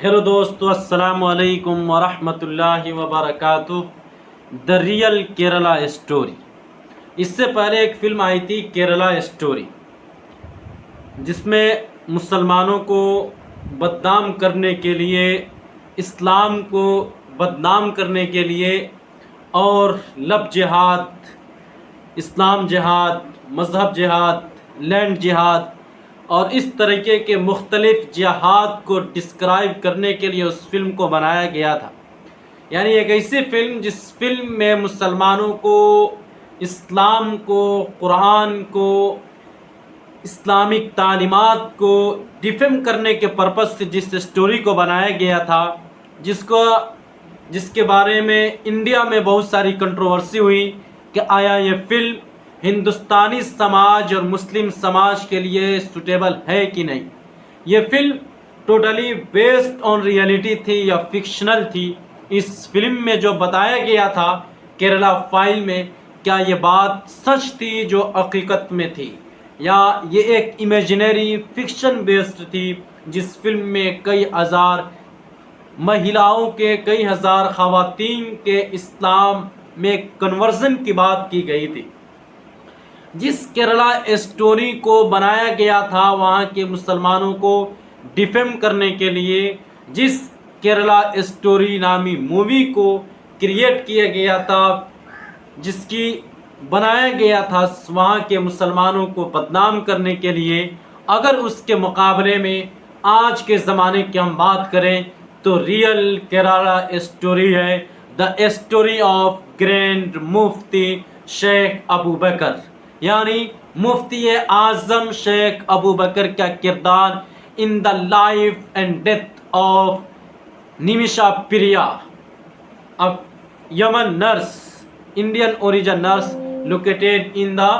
Hello دوستو، السلام علیکم ورحمۃ اللہ وبرکاتہ۔ دا ریئل کیرلا اسٹوری، اس سے پہلے ایک فلم آئی تھی کیرلا اسٹوری، جس میں مسلمانوں کو بدنام کرنے کے لیے، اسلام کو بدنام کرنے کے لیے اور لب جہاد، اسلام جہاد، مذہب جہاد، لینڈ جہاد اور اس طریقے کے مختلف جہاد کو ڈسکرائب کرنے کے لیے اس فلم کو بنایا گیا تھا۔ یعنی ایک ایسی فلم جس فلم میں مسلمانوں کو، اسلام کو، قرآن کو، اسلامک تعلیمات کو ڈیفیم کرنے کے پرپس سے جس اسٹوری کو بنایا گیا تھا، جس کے بارے میں انڈیا میں بہت ساری کنٹروورسی ہوئی کہ آیا یہ فلم ہندوستانی سماج اور مسلم سماج کے لیے سوٹیبل ہے کہ نہیں۔ یہ film totally based on reality تھی یا فکشنل تھی۔ اس فلم میں جو بتایا گیا تھا کیرلا فائل میں، کیا یہ بات سچ تھی جو حقیقت میں تھی، یا یہ ایک امیجنری فکشن بیسڈ تھی؟ جس فلم میں کئی ہزار مہیلاؤں کے، کئی ہزار خواتین کے اسلام میں کنورژن کی بات کی گئی تھی۔ جس کیرلا اسٹوری کو بنایا گیا تھا وہاں کے مسلمانوں کو ڈیفیم کرنے کے لیے، جس کیرلا اسٹوری نامی مووی کو کریٹ کیا گیا تھا، جس کی بنایا گیا تھا وہاں کے مسلمانوں کو بدنام کرنے کے لیے، اگر اس کے مقابلے میں آج کے زمانے کی ہم بات کریں تو ریئل کیرلا اسٹوری ہے دا اسٹوری آف گرینڈ مفتی شیخ ابو بکر، یعنی مفتی اعظم شیخ ابو بکر کا کردار in the life and death of Nimisha Priya, Yemen nurse, Indian origin nurse located in the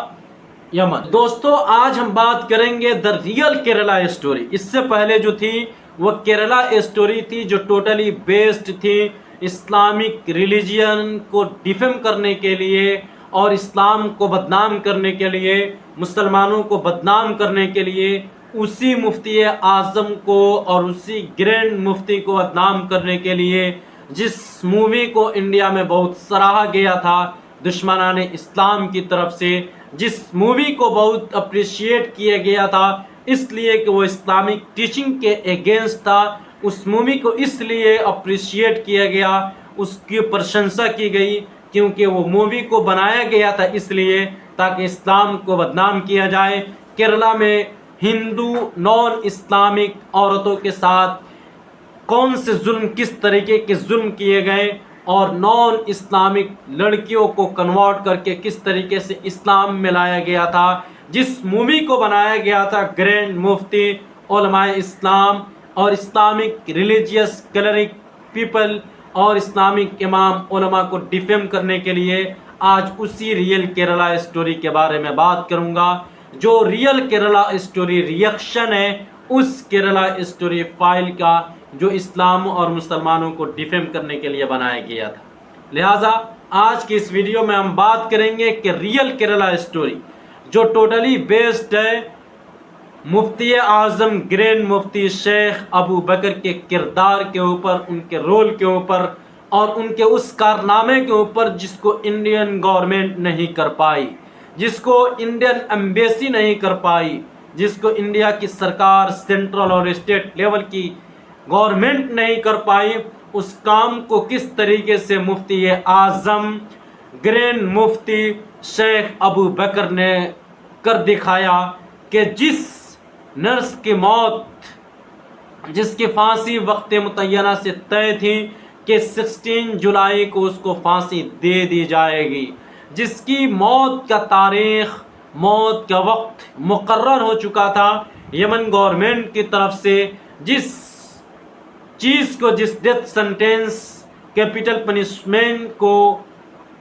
Yemen. دوستو، آج ہم بات کریں گے دا ریئل کیرلا اسٹوری۔ اس سے پہلے جو تھی وہ کیرلا اسٹوری تھی جو ٹوٹلی بیسڈ تھی اسلامک ریلیجین کو ڈیفیم کرنے کے لیے اور اسلام کو بدنام کرنے کے لیے، مسلمانوں کو بدنام کرنے کے لیے، اسی مفتی اعظم کو اور اسی گرینڈ مفتی کو بدنام کرنے کے لیے، جس مووی کو انڈیا میں بہت سراہا گیا تھا دشمنان اسلام کی طرف سے، جس مووی کو بہت اپریشیٹ کیا گیا تھا اس لیے کہ وہ اسلامک ٹیچنگ کے اگینسٹ تھا۔ اس مووی کو اس لیے اپریشیٹ کیا گیا، اس کی پرشنسا کی گئی کیونکہ وہ مووی کو بنایا گیا تھا اس لیے تاکہ اسلام کو بدنام کیا جائے۔ کیرلا میں ہندو نان اسلامک عورتوں کے ساتھ کون سے ظلم، کس طریقے کے ظلم کیے گئے، اور نان اسلامک لڑکیوں کو کنورٹ کر کے کس طریقے سے اسلام میں لایا گیا تھا۔ جس مووی کو بنایا گیا تھا گرینڈ مفتی، علماء اسلام اور اسلامک ریلیجیس کلرک پیپل اور اسلامک امام علماء کو ڈیفیم کرنے کے لیے، آج اسی ریئل کیرلا اسٹوری کے بارے میں بات کروں گا۔ جو ریئل کیرلا اسٹوری ریئیکشن ہے اس کیرلا اسٹوری فائل کا جو اسلام اور مسلمانوں کو ڈیفیم کرنے کے لیے بنایا گیا تھا۔ لہٰذا آج کی اس ویڈیو میں ہم بات کریں گے کہ ریئل کیرلا اسٹوری جو ٹوٹلی بیسڈ ہے مفتی اعظم گرینڈ مفتی شیخ ابو بکر کے کردار کے اوپر، ان کے رول کے اوپر اور ان کے اس کارنامے کے اوپر جس کو انڈین گورنمنٹ نہیں کر پائی، جس کو انڈین ایمبیسی نہیں کر پائی، جس کو انڈیا کی سرکار سینٹرل اور اسٹیٹ لیول کی گورنمنٹ نہیں کر پائی، اس کام کو کس طریقے سے مفتی اعظم گرینڈ مفتی شیخ ابو بکر نے کر دکھایا کہ جس نرس کی موت، جس کی پھانسی وقت متعینہ سے طے تھی کہ 16 جولائی کو اس کو پھانسی دے دی جائے گی، جس کی موت کا تاریخ، موت کا وقت مقرر ہو چکا تھا یمن گورنمنٹ کی طرف سے، جس چیز کو، جس ڈیتھ سنٹینس، کیپٹل پنشمنٹ کو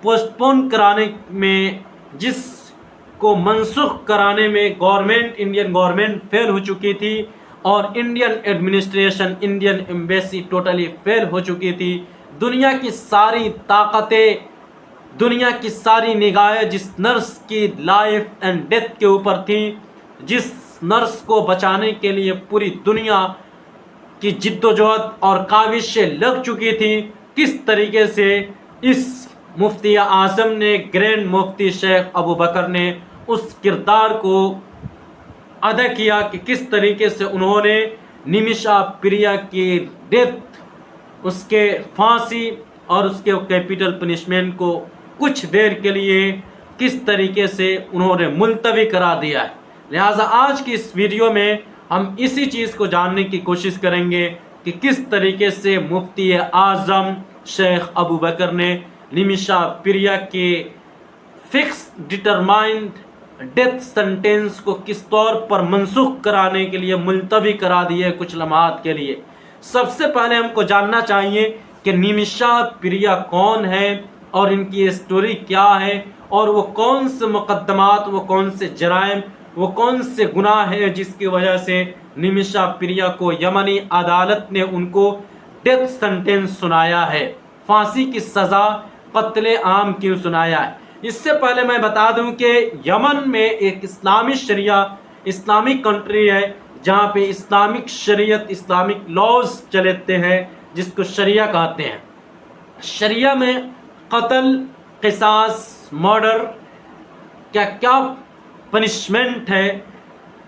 پوسٹ پون کرانے میں، جس کو منسوخ کرانے میں گورنمنٹ، انڈین گورنمنٹ فیل ہو چکی تھی اور Indian administration, Indian embassy totally fail ہو چکی تھی۔ دنیا کی ساری طاقتیں، دنیا کی ساری نگاہیں جس نرس کی لائف اینڈ ڈیتھ کے اوپر تھی، جس نرس کو بچانے کے لیے پوری دنیا کی جدوجہد اور کاوشیں لگ چکی تھی، کس طریقے سے اس مفتی اعظم نے، گرینڈ مفتی شیخ ابو بکر نے اس کردار کو ادا کیا کہ کس طریقے سے انہوں نے نمیشا پریا کی ڈیتھ، اس کے پھانسی اور اس کے کیپٹل پنشمنٹ کو کچھ دیر کے لیے کس طریقے سے انہوں نے ملتوی کرا دیا ہے۔ لہٰذا آج کی اس ویڈیو میں ہم اسی چیز کو جاننے کی کوشش کریں گے کہ کس طریقے سے مفتی اعظم شیخ ابو بکر نے نمیشا پریا کے فکس ڈٹرمائنڈ ڈیتھ سنٹینس کو کس طور پر منسوخ کرانے کے لیے ملتوی کرا دیے کچھ لمحات کے لیے۔ سب سے پہلے ہم کو جاننا چاہیے کہ نمیشا پریا کون ہے اور ان کی اسٹوری کیا ہے، اور وہ کون سے مقدمات، وہ کون سے جرائم، وہ کون سے گناہ ہیں جس کی وجہ سے نمیشا پریا کو یمنی عدالت نے ان کو ڈیتھ سنٹینس سنایا ہے، پھانسی کی سزا قتل عام کیوں سنایا ہے۔ اس سے پہلے میں بتا دوں کہ یمن میں ایک اسلامی شریعہ، اسلامک کنٹری ہے جہاں پہ اسلامک شریعت، اسلامک لاز چلتے ہیں جس کو شریعہ کہتے ہیں۔ شریعہ میں قتل، قصاص، مرڈر کیا پنشمنٹ ہے،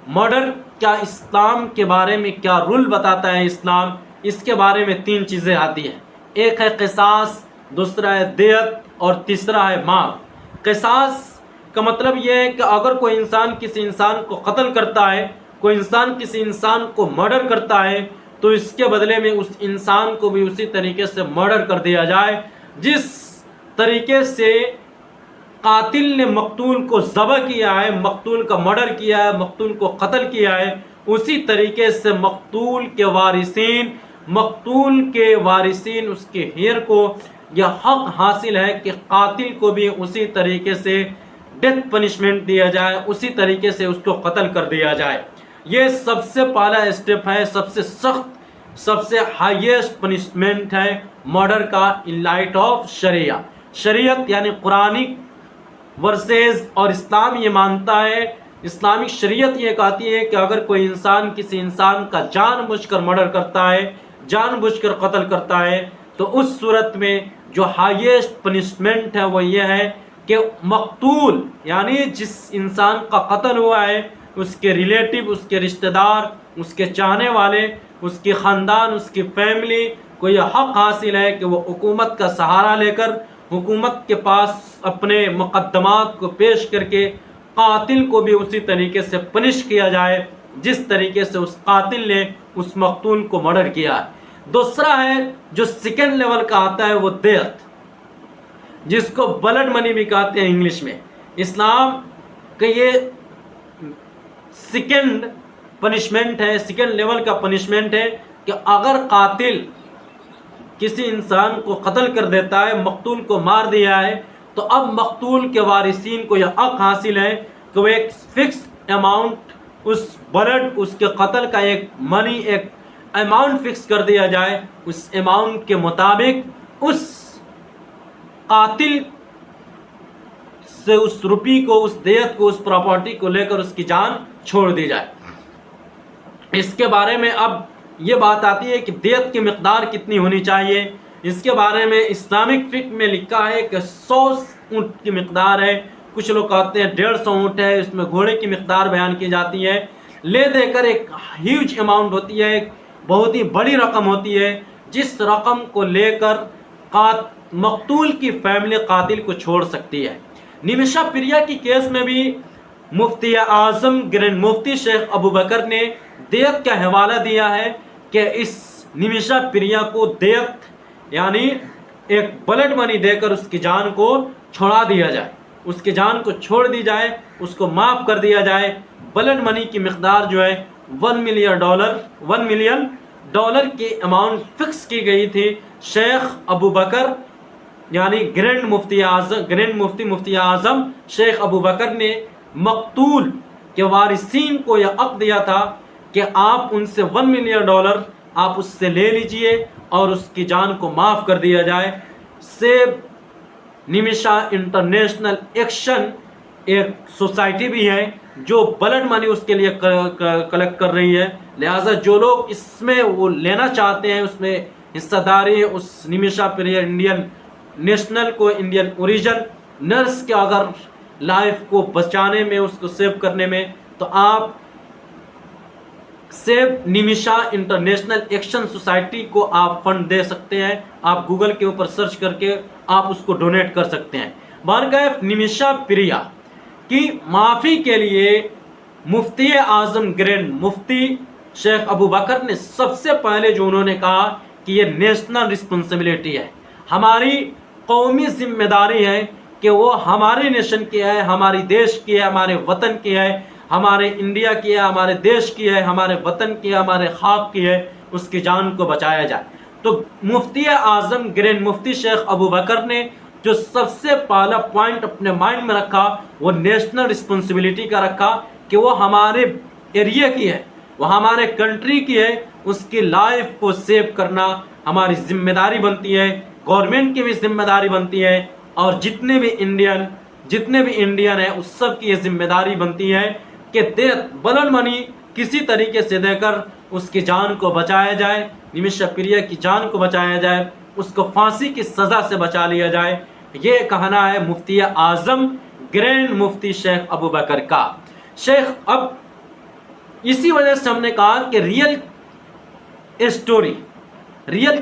مرڈر کیا اسلام کے بارے میں کیا رول بتاتا ہے اسلام، اس کے بارے میں 3 چیزیں آتی ہیں۔ ایک ہے قصاص، دوسرا ہے دیت اور تیسرا ہے معاف۔ قصاص کا مطلب یہ ہے کہ اگر کوئی انسان کسی انسان کو قتل کرتا ہے، کوئی انسان کسی انسان کو مرڈر کرتا ہے، تو اس کے بدلے میں اس انسان کو بھی اسی طریقے سے مرڈر کر دیا جائے۔ جس طریقے سے قاتل نے مقتول کو ذبح کیا ہے، مقتول کا مرڈر کیا ہے، مقتول کو قتل کیا ہے، اسی طریقے سے مقتول کے وارثین اس کے ہیر کو یہ حق حاصل ہے کہ قاتل کو بھی اسی طریقے سے ڈیتھ پنشمنٹ دیا جائے، اسی طریقے سے اس کو قتل کر دیا جائے۔ یہ سب سے پہلا اسٹیپ ہے، سب سے سخت، سب سے ہائیسٹ پنشمنٹ ہے مرڈر کا ان لائٹ آف شریعہ۔ شریعت یعنی قرآنک ورسز اور اسلام یہ مانتا ہے، اسلامک شریعت یہ کہتی ہے کہ اگر کوئی انسان کسی انسان کا جان بوجھ کر مرڈر کرتا ہے، جان بوجھ کر قتل کرتا ہے، تو اس صورت میں جو ہائیسٹ پنشمنٹ ہے وہ یہ ہے کہ مقتول یعنی جس انسان کا قتل ہوا ہے اس کے ریلیٹو، اس کے رشتہ دار، اس کے چاہنے والے، اس کی خاندان، اس کی فیملی کو یہ حق حاصل ہے کہ وہ حکومت کا سہارا لے کر حکومت کے پاس اپنے مقدمات کو پیش کر کے قاتل کو بھی اسی طریقے سے پنش کیا جائے جس طریقے سے اس قاتل نے اس مقتول کو مرڈر کیا ہے۔ دوسرا ہے جو سیکنڈ لیول کا آتا ہے وہ دیت، جس کو بلڈ منی بھی کہتے ہیں انگلش میں۔ اسلام کا یہ سیکنڈ پنشمنٹ ہے، سیکنڈ لیول کا پنشمنٹ ہے کہ اگر قاتل کسی انسان کو قتل کر دیتا ہے، مقتول کو مار دیا ہے، تو اب مقتول کے وارثین کو یہ حق حاصل ہے کہ وہ ایک فکسڈ اماؤنٹ، اس بلڈ، اس کے قتل کا ایک منی، ایک اماؤنٹ فکس کر دیا جائے، اس اماؤنٹ کے مطابق اس قاتل سے اس روپی کو، اس دیت کو، اس پراپرٹی کو لے کر اس کی جان چھوڑ دی جائے۔ اس کے بارے میں اب یہ بات آتی ہے کہ دیت کی مقدار کتنی ہونی چاہیے۔ اس کے بارے میں اسلامک فقہ میں لکھا ہے کہ 100 اونٹ کی مقدار ہے، کچھ لوگ کہتے ہیں 150 اونٹ ہے، اس میں گھوڑے کی مقدار بیان کی جاتی ہے۔ لے دے کر ایک ہیوج اماؤنٹ ہوتی ہے، ایک بہت ہی بڑی رقم ہوتی ہے، جس رقم کو لے کر مقتول کی فیملی قاتل کو چھوڑ سکتی ہے۔ نمیشا پریا کی کیس میں بھی مفتی اعظم گرینڈ مفتی شیخ ابو بکر نے دیت کا حوالہ دیا ہے کہ اس نمیشا پریا کو دیت یعنی ایک بلڈ منی دے کر اس کی جان کو چھوڑا دیا جائے، اس کی جان کو چھوڑ دی جائے، اس کو معاف کر دیا جائے۔ بلڈ منی کی مقدار جو ہے $1 ملین کی اماؤنٹ فکس کی گئی تھی۔ شیخ ابو بکر یعنی گرینڈ مفتی اعظم شیخ ابو بکر نے مقتول کے وارثین کو یہ حق دیا تھا کہ آپ ان سے $1 ملین آپ اس سے لے لیجئے اور اس کی جان کو معاف کر دیا جائے۔ سیو نمیشا انٹرنیشنل ایکشن ایک سوسائٹی بھی ہے جو بلڈ منی اس کے لیے کلیکٹ کر رہی ہے. لہٰذا جو لوگ اس میں وہ لینا چاہتے ہیں اس میں حصہ داری اس نمیشا پریا انڈین نیشنل کو انڈین اوریجن نرس کے اگر لائف کو بچانے میں اس کو سیو کرنے میں تو آپ سیو نمیشا انٹرنیشنل ایکشن سوسائٹی کو آپ فنڈ دے سکتے ہیں. آپ گوگل کے اوپر سرچ کر کے آپ اس کو ڈونیٹ کر سکتے ہیں. بارگاہ نمیشا پریا کی معافی کے لیے مفتی اعظم گرینڈ مفتی شیخ ابو بکر نے سب سے پہلے جو انہوں نے کہا کہ یہ نیشنل رسپانسبلٹی ہے, ہماری قومی ذمہ داری ہے کہ وہ ہمارے نیشن کی ہے, ہماری دیش کی ہے, ہمارے وطن کی ہے, ہمارے انڈیا کی ہے, ہمارے دیش کی ہے, ہمارے وطن کی ہے, ہمارے خاک کی ہے, اس کی جان کو بچایا جائے. تو مفتی اعظم گرینڈ مفتی شیخ ابو بکر نے جو سب سے پہلا پوائنٹ اپنے مائنڈ میں رکھا وہ نیشنل رسپانسبلٹی کا رکھا کہ وہ ہمارے ایریا کی ہے, وہ ہمارے کنٹری کی ہے, اس کی لائف کو سیو کرنا ہماری ذمہ داری بنتی ہے, گورنمنٹ کی بھی ذمہ داری بنتی ہے, اور جتنے بھی انڈین ہیں اس سب کی یہ ذمہ داری بنتی ہے کہ بلڈ منی کسی طریقے سے دے کر اس کی جان کو بچایا جائے, نمیشا پریا کی جان کو بچایا جائے, اس کو پھانسی کی سزا سے بچا لیا جائے. یہ کہنا ہے مفتی اعظم گرینڈ مفتی شیخ ابو بکر کا. شیخ اب اسی وجہ سے ہم نے کہا کہ ریئل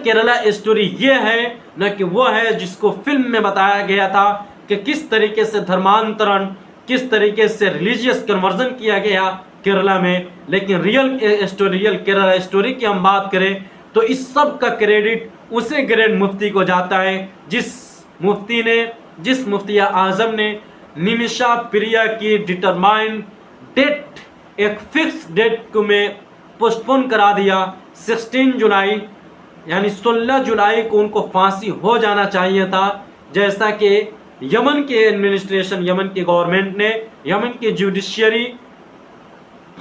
کیرلا اسٹوری یہ ہے نہ کہ وہ ہے جس کو فلم میں بتایا گیا تھا کہ کس طریقے سے دھرمانترن, کس طریقے سے ریلیجیس کنورژن کیا گیا کیرلا میں. لیکن ریئل کیرلا اسٹوری کی ہم بات کریں تو اس سب کا کریڈٹ اسے گرینڈ مفتی کو جاتا ہے جس مفتی اعظم نے نمیشا پریا کی ڈٹرمائنڈ ڈیٹ ایک فکس ڈیٹ کو میں پوسٹ پون کرا دیا. 16 جولائی یعنی 16 جولائی کو ان کو پھانسی ہو جانا چاہیے تھا, جیسا کہ یمن کے ایڈمنسٹریشن, یمن کی گورنمنٹ نے, یمن کی جوڈیشری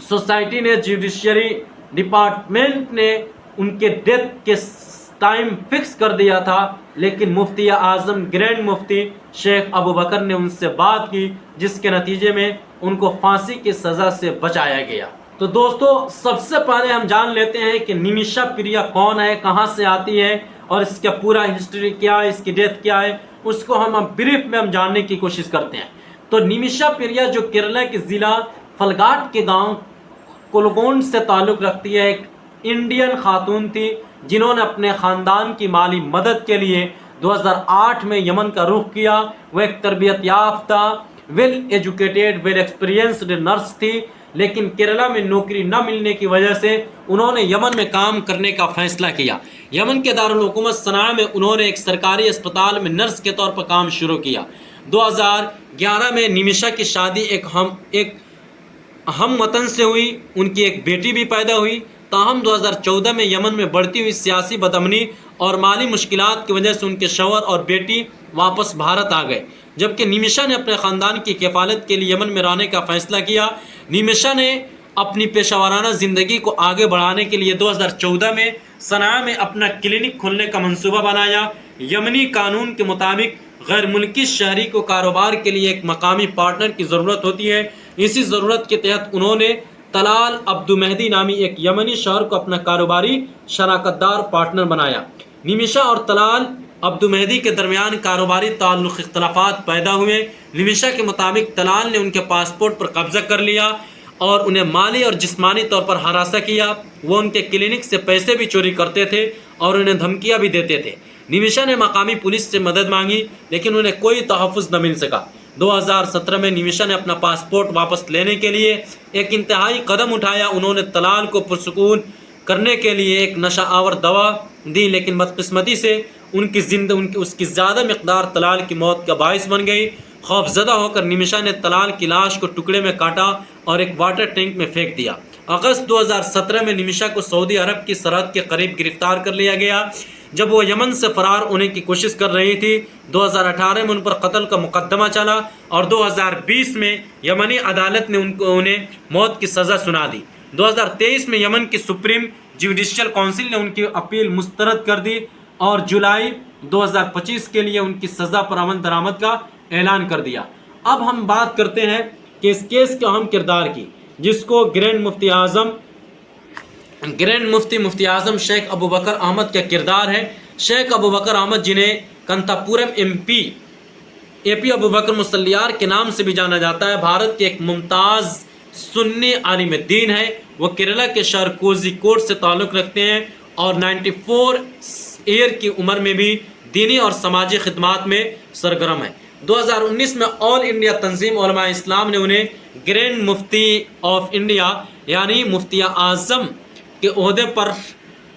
سوسائٹی نے, جوڈیشری ڈپارٹمنٹ نے ان کے ڈیتھ کے ٹائم فکس کر دیا تھا. لیکن مفتی اعظم گرینڈ مفتی شیخ ابو بکر نے ان سے بات کی جس کے نتیجے میں ان کو پھانسی کی سزا سے بچایا گیا. تو دوستو سب سے پہلے ہم جان لیتے ہیں کہ نمیشا پریا کون ہے, کہاں سے آتی ہے, اور اس کا پورا ہسٹری کیا ہے, اس کی ڈیتھ کیا ہے, اس کو ہم بریف میں ہم جاننے کی کوشش کرتے ہیں. تو نمیشا پریا جو کیرلا کے ضلع فلگاٹ کے گاؤں کولگون سے تعلق رکھتی ہے, ایک انڈین خاتون تھی جنہوں نے اپنے خاندان کی مالی مدد کے لیے 2008 میں یمن کا رخ کیا. وہ ایک تربیت یافتہ, well educated, well experienced nurse تھی, لیکن کیرلا میں نوکری نہ ملنے کی وجہ سے انہوں نے یمن میں کام کرنے کا فیصلہ کیا. یمن کے دارالحکومت صنعاء میں انہوں نے ایک سرکاری اسپتال میں نرس کے طور پر کام شروع کیا. 2011 میں نمیشا کی شادی ایک ہم وطن سے ہوئی, ان کی ایک بیٹی بھی پیدا ہوئی. تاہم 2014 میں یمن میں بڑھتی ہوئی سیاسی بدامنی اور مالی مشکلات کی وجہ سے ان کے شوہر اور بیٹی واپس بھارت آ گئے, جبکہ نمیشا نے اپنے خاندان کی کفالت کے لیے یمن میں رہنے کا فیصلہ کیا. نمیشا نے اپنی پیشہ ورانہ زندگی کو آگے بڑھانے کے لیے 2014 میں صنعاء میں اپنا کلینک کھولنے کا منصوبہ بنایا. یمنی قانون کے مطابق غیر ملکی شہری کو کاروبار کے لیے ایک مقامی پارٹنر کی ضرورت ہوتی ہے. اسی ضرورت کے تحت انہوں نے طلال عبدو مہدی نامی ایک یمنی شہر کو اپنا کاروباری شراکت دار پارٹنر بنایا. نمیشا اور طلال عبدو مہدی کے درمیان کاروباری تعلق اختلافات پیدا ہوئے. نمیشا کے مطابق طلال نے ان کے پاسپورٹ پر قبضہ کر لیا اور انہیں مالی اور جسمانی طور پر ہراساں کیا. وہ ان کے کلینک سے پیسے بھی چوری کرتے تھے اور انہیں دھمکیاں بھی دیتے تھے. نمیشا نے مقامی پولیس سے مدد مانگی لیکن انہیں کوئی تحفظ نہ مل سکا. 2017 میں نمیشا نے اپنا پاسپورٹ واپس لینے کے لیے ایک انتہائی قدم اٹھایا. انہوں نے طلال کو پرسکون کرنے کے لیے ایک نشہ آور دوا دی, لیکن بدقسمتی سے اس کی زیادہ مقدار طلال کی موت کا باعث بن گئی. خوف زدہ ہو کر نمیشا نے طلال کی لاش کو ٹکڑے میں کاٹا اور ایک واٹر ٹینک میں پھینک دیا. اگست 2017 میں نمیشا کو سعودی عرب کی سرحد کے قریب گرفتار کر لیا گیا جب وہ یمن سے فرار ہونے کی کوشش کر رہی تھی. 2018 میں ان پر قتل کا مقدمہ چلا اور 2020 میں یمنی عدالت نے انہیں موت کی سزا سنا دی. 2023 میں یمن کی سپریم جوڈیشل کونسل نے ان کی اپیل مسترد کر دی اور جولائی 2025 کے لیے ان کی سزا پر عمل درآمد کا اعلان کر دیا. اب ہم بات کرتے ہیں کہ اس کیس کے اہم کردار کی، جس کو گرینڈ مفتی اعظم شیخ ابوبکر احمد کا کردار ہے۔ شیخ ابوبکر احمد، جنہیں کنتاپورم اے پی ابوبکر مسلیار کے نام سے بھی جانا جاتا ہے، بھارت کے ایک ممتاز سنی عالم دین ہے۔ وہ کیرلا کے شہر کوزیکوڈ سے تعلق رکھتے ہیں اور 94 ایئر کی عمر میں بھی دینی اور سماجی خدمات میں سرگرم ہے۔ 2019 میں آل انڈیا تنظیم علماء اسلام نے انہیں گرینڈ مفتی آف انڈیا یعنی مفتی اعظم کے عہدے پر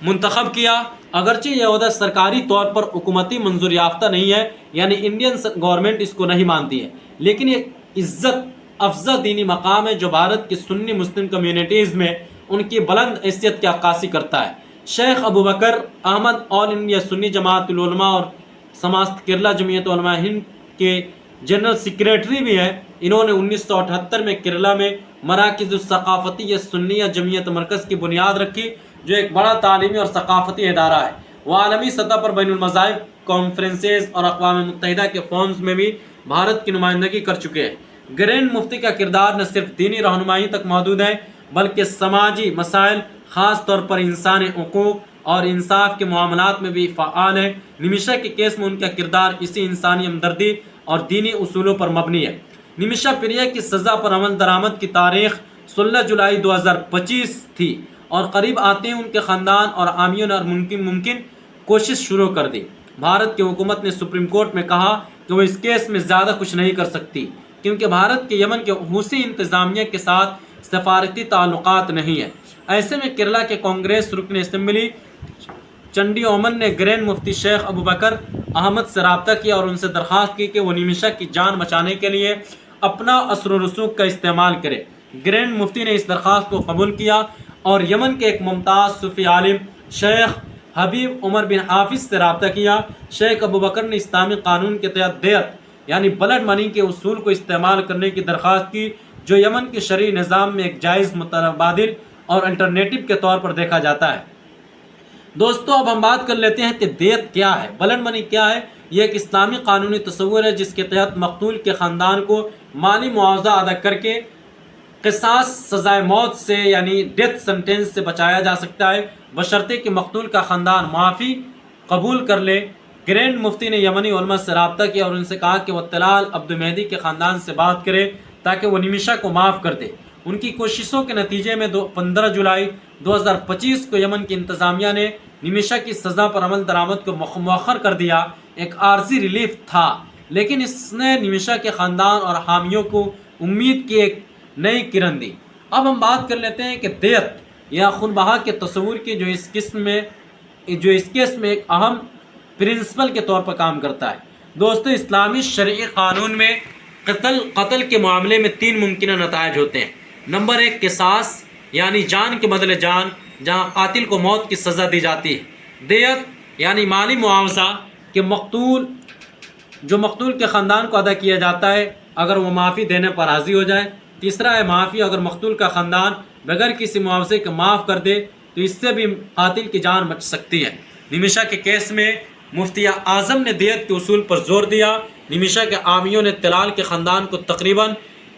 منتخب کیا۔ اگرچہ یہ عہدہ سرکاری طور پر حکومتی منظور یافتہ نہیں ہے، یعنی انڈین گورنمنٹ اس کو نہیں مانتی ہے، لیکن یہ عزت افزا دینی مقام ہے جو بھارت کی سنی مسلم کمیونٹیز میں ان کی بلند حیثیت کی عکاسی کرتا ہے۔ شیخ ابوبکر احمد آل انڈیا سنی جماعت العلماء اور سماست کیرلا جمعیت علماء ہند کے جنرل سیکریٹری بھی ہیں۔ انہوں نے 1978 میں کیرلا میں مراکز الثقافتی سنیہ جمعیت مرکز کی بنیاد رکھی، جو ایک بڑا تعلیمی اور ثقافتی ادارہ ہے۔ وہ عالمی سطح پر بین المذاہب کانفرنسز اور اقوام متحدہ کے فورمز میں بھی بھارت کی نمائندگی کر چکے ہیں۔ گرینڈ مفتی کا کردار نہ صرف دینی رہنمائی تک محدود ہے، بلکہ سماجی مسائل، خاص طور پر انسانی حقوق اور انصاف کے معاملات میں بھی فعال ہے۔ نمیشا کے کیس میں ان کا کردار اسی انسانی ہمدردی اور دینی اصولوں پر مبنی ہے۔ نمیشا پریا کی سزا پر عمل درآمد کی تاریخ 16 جولائی 2025 تھی اور قریب آتے ہی ان کے خاندان اور حامیوں نے ممکن کوشش شروع کر دی۔ بھارت کی حکومت نے سپریم کورٹ میں کہا کہ وہ اس کیس میں زیادہ کچھ نہیں کر سکتی، کیونکہ بھارت کے یمن کے حوثی انتظامیہ کے ساتھ سفارتی تعلقات نہیں ہیں۔ ایسے میں کیرلا کے کانگریس رکن اسمبلی چنڈی اومن نے گرینڈ مفتی شیخ ابوبکر احمد سے رابطہ کیا اور ان سے درخواست کی کہ وہ نمیشا کی جان بچانے کے لیے اپنا اثر و رسوخ کا استعمال کرے۔ گرینڈ مفتی نے اس درخواست کو قبول کیا اور یمن کے ایک ممتاز صوفی عالم شیخ حبیب عمر بن حافظ سے رابطہ کیا۔ شیخ ابوبکر نے اسلامی قانون کے تحت دیت یعنی بلڈ منی کے اصول کو استعمال کرنے کی درخواست کی، جو یمن کے شرعی نظام میں ایک جائز متبادل اور الٹرنیٹو کے طور پر دیکھا جاتا ہے۔ دوستو، اب ہم بات کر لیتے ہیں کہ دیت کیا ہے، بلڈ منی کیا ہے۔ یہ ایک اسلامی قانونی تصور ہے جس کے تحت مقتول کے خاندان کو مالی معاوضہ ادا کر کے قصاص سزائے موت سے یعنی ڈیتھ سنٹینس سے بچایا جا سکتا ہے، بشرطے کہ مقتول کا خاندان معافی قبول کر لے۔ گرینڈ مفتی نے یمنی علماء سے رابطہ کیا اور ان سے کہا کہ وہ طلال عبد المہدی کے خاندان سے بات کرے تاکہ وہ نمیشا کو معاف کر دے۔ ان کی کوششوں کے نتیجے میں 15 جولائی 2025 کو یمن کی انتظامیہ نے نمیشا کی سزا پر عمل درآمد کو مؤخر کر دیا۔ ایک عارضی ریلیف تھا، لیکن اس نے نمیشا کے خاندان اور حامیوں کو امید کی ایک نئی کرن دی۔ اب ہم بات کر لیتے ہیں کہ دیت یا خون بہا کے تصور کی، جو اس کیس میں ایک اہم پرنسپل کے طور پر کام کرتا ہے۔ دوستو، اسلامی شرعی قانون میں قتل کے معاملے میں 3 ممکنہ نتائج ہوتے ہیں۔ نمبر 1، قصاص یعنی جان کے بدلے جان، جہاں قاتل کو موت کی سزا دی جاتی ہے۔ دیت یعنی مالی معاوضہ کہ مقتول کے خاندان کو ادا کیا جاتا ہے اگر وہ معافی دینے پر راضی ہو جائے۔ تیسرا ہے معافی، اگر مقتول کا خاندان بغیر کسی معاوضے کے معاف کر دے تو اس سے بھی قاتل کی جان بچ سکتی ہے۔ نمیشا کے کیس میں مفتی اعظم نے دیت کے اصول پر زور دیا۔ نمیشا کے حامیوں نے طلال کے خاندان کو تقریباً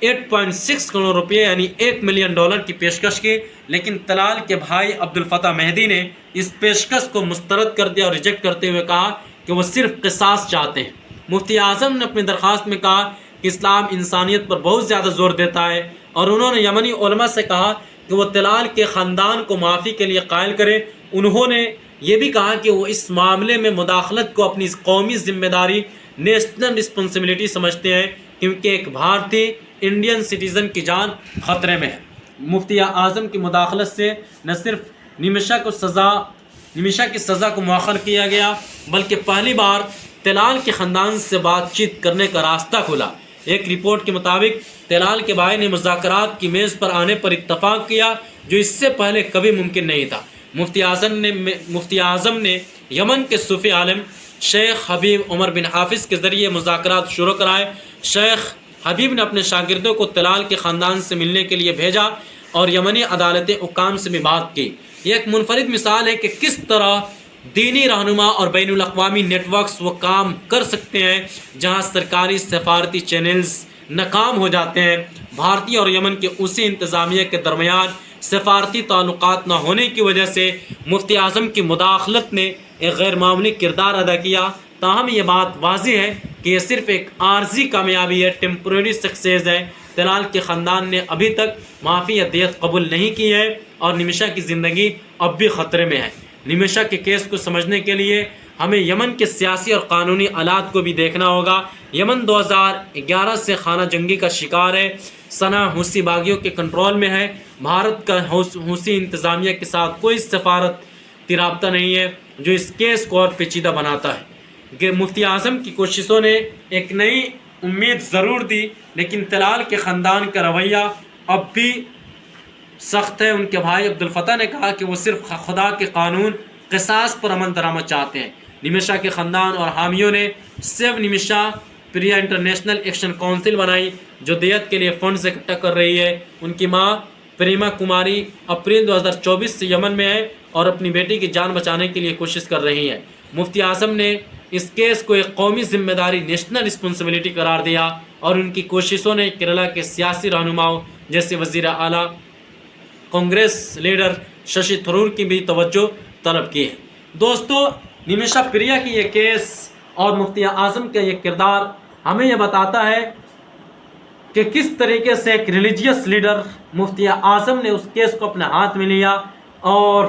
8.6 کروڑ روپے یعنی $1 ملین کی پیشکش کی، لیکن طلال کے بھائی عبدالفتاح مہدی نے اس پیشکش کو مسترد کر دیا اور ریجیکٹ کرتے ہوئے کہا کہ وہ صرف قصاص چاہتے ہیں۔ مفتی اعظم نے اپنی درخواست میں کہا کہ اسلام انسانیت پر بہت زیادہ زور دیتا ہے، اور انہوں نے یمنی علماء سے کہا کہ وہ طلال کے خاندان کو معافی کے لیے قائل کرے۔ انہوں نے یہ بھی کہا کہ وہ اس معاملے میں مداخلت کو اپنی قومی ذمہ داری نیشنل رسپانسبلٹی سمجھتے ہیں، کیونکہ ایک بھارتی انڈین سٹیزن کی جان خطرے میں ہے۔ مفتی اعظم کی مداخلت سے نہ صرف نمیشا کی سزا کو مؤخر کیا گیا، بلکہ پہلی بار طلال کے خاندان سے بات چیت کرنے کا راستہ کھلا۔ ایک رپورٹ کے مطابق طلال کے بھائی نے مذاکرات کی میز پر آنے پر اتفاق کیا، جو اس سے پہلے کبھی ممکن نہیں تھا۔ مفتی اعظم نے یمن کے صوفی عالم شیخ حبیب عمر بن حافظ کے ذریعے مذاکرات شروع کرائے۔ شیخ حبیب نے اپنے شاگردوں کو طلال کے خاندان سے ملنے کے لیے بھیجا اور یمنی عدالت حکام سے بھی بات کی۔ یہ ایک منفرد مثال ہے کہ کس طرح دینی رہنما اور بین الاقوامی نیٹ ورکس وہ کام کر سکتے ہیں جہاں سرکاری سفارتی چینلز ناکام ہو جاتے ہیں۔ بھارتی اور یمن کے اسی انتظامیہ کے درمیان سفارتی تعلقات نہ ہونے کی وجہ سے مفتی اعظم کی مداخلت نے ایک غیر معمولی کردار ادا کیا۔ تاہم یہ بات واضح ہے کہ یہ صرف ایک عارضی کامیابی ہے، ٹیمپرری سکسیز ہے۔ طلال کے خاندان نے ابھی تک معافی یا دیت قبول نہیں کی ہے اور نمیشا کی زندگی اب بھی خطرے میں ہے۔ نمیشا کے کیس کو سمجھنے کے لیے ہمیں یمن کے سیاسی اور قانونی حالات کو بھی دیکھنا ہوگا۔ یمن 2011 سے خانہ جنگی کا شکار ہے، صنعا حوثی باغیوں کے کنٹرول میں ہے۔ بھارت کا حوثی انتظامیہ کے ساتھ کوئی سفارتی رابطہ نہیں ہے، جو اس کیس کو اور پیچیدہ بناتا ہے۔ کہ مفتی اعظم کی کوششوں نے ایک نئی امید ضرور دی، لیکن طلال کے خاندان کا رویہ اب بھی سخت ہے۔ ان کے بھائی عبدالفتاح نے کہا کہ وہ صرف خدا کے قانون قصاص پر عمل درآمد چاہتے ہیں۔ نمیشا کے خاندان اور حامیوں نے سیو نمیشا پریا انٹرنیشنل ایکشن کونسل بنائی، جو دیت کے لیے فنڈز اکٹھا کر رہی ہے۔ ان کی ماں پریما کماری اپریل 2024 سے یمن میں ہے اور اپنی بیٹی کی جان بچانے کے لیے کوشش کر رہی ہے۔ مفتی اعظم نے اس کیس کو ایک قومی ذمہ داری، نیشنل رسپانسبلٹی قرار دیا اور ان کی کوششوں نے کیرلا کے سیاسی رہنماؤں جیسے وزیر اعلیٰ کانگریس لیڈر ششی تھرور کی بھی توجہ طلب کی ہے۔ دوستو، نمیشا پریا کی یہ کیس اور مفتی اعظم کا یہ کردار ہمیں یہ بتاتا ہے کہ کس طریقے سے ایک ریلیجیس لیڈر مفتی اعظم نے اس کیس کو اپنے ہاتھ میں لیا اور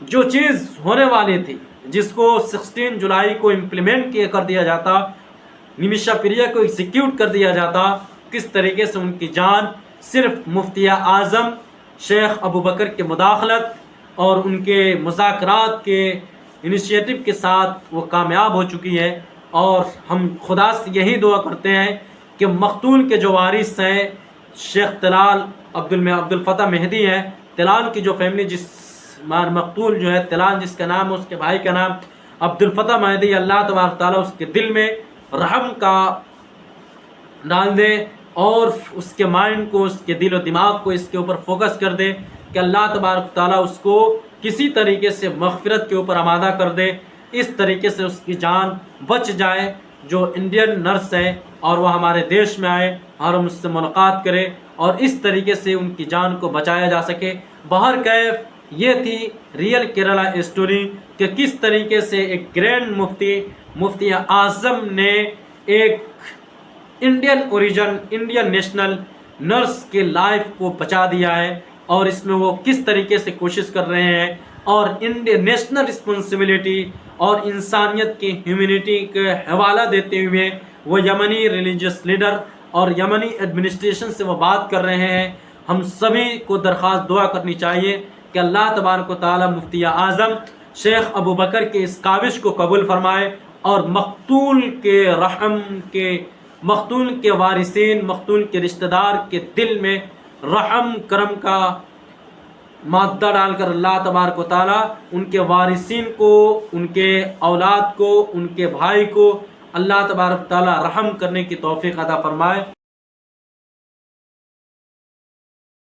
جو چیز ہونے والی تھی، جس کو 16 جولائی کو امپلیمنٹ کر دیا جاتا، نمیشا پریا کو ایگزیکیوٹ کر دیا جاتا، کس طریقے سے ان کی جان صرف مفتی اعظم شیخ ابوبکر کی مداخلت اور ان کے مذاکرات کے انیشیٹو کے ساتھ وہ کامیاب ہو چکی ہے۔ اور ہم خدا سے یہی دعا کرتے ہیں کہ مقتول کے جو وارث ہیں شیخ طلال عبدالفتاح مہدی ہیں، طلال کی جو فیملی، جس مقتول جو ہے طلال جس کا نام ہے، اس کے بھائی کا نام عبدالفتاح مہدی، اللہ تبارک تعالیٰ اس کے دل میں رحم کا ڈال دے اور اس کے مائنڈ کو، اس کے دل و دماغ کو اس کے اوپر فوکس کر دے کہ اللہ تبارک تعالیٰ اس کو کسی طریقے سے مغفرت کے اوپر آمادہ کر دے، اس طریقے سے اس کی جان بچ جائے۔ جو انڈین نرس ہے اور وہ ہمارے دیش میں آئے اور ہم اس سے ملاقات کرے اور اس طریقے سے ان کی جان کو بچایا جا سکے۔ بہرکیف یہ تھی ریئل کیرلا اسٹوری کہ کس طریقے سے ایک گرینڈ مفتی اعظم نے ایک Indian origin, Indian national nurse کے لائف کو بچا دیا ہے، اور اس میں وہ کس طریقے سے کوشش کر رہے ہیں اور انڈین نیشنل رسپانسبلٹی اور انسانیت کی ہیومینٹی کے حوالہ دیتے ہوئے وہ یمنی ریلیجیس لیڈر اور یمنی ایڈمنسٹریشن سے وہ بات کر رہے ہیں۔ ہم سبھی کو درخواست دعا کرنی چاہیے کہ اللہ تبارک و تعالیٰ مفتی اعظم شیخ ابوبکر کی اس کاوش کو قبول فرمائے اور مقتول کے وارثین، مقتول کے رشتہ دار کے دل میں رحم کرم کا مادہ ڈال کر اللہ تبارک و تعالیٰ ان کے وارثین کو، ان کے اولاد کو، ان کے بھائی کو اللہ تبارک و تعالیٰ رحم کرنے کی توفیق عطا فرمائے۔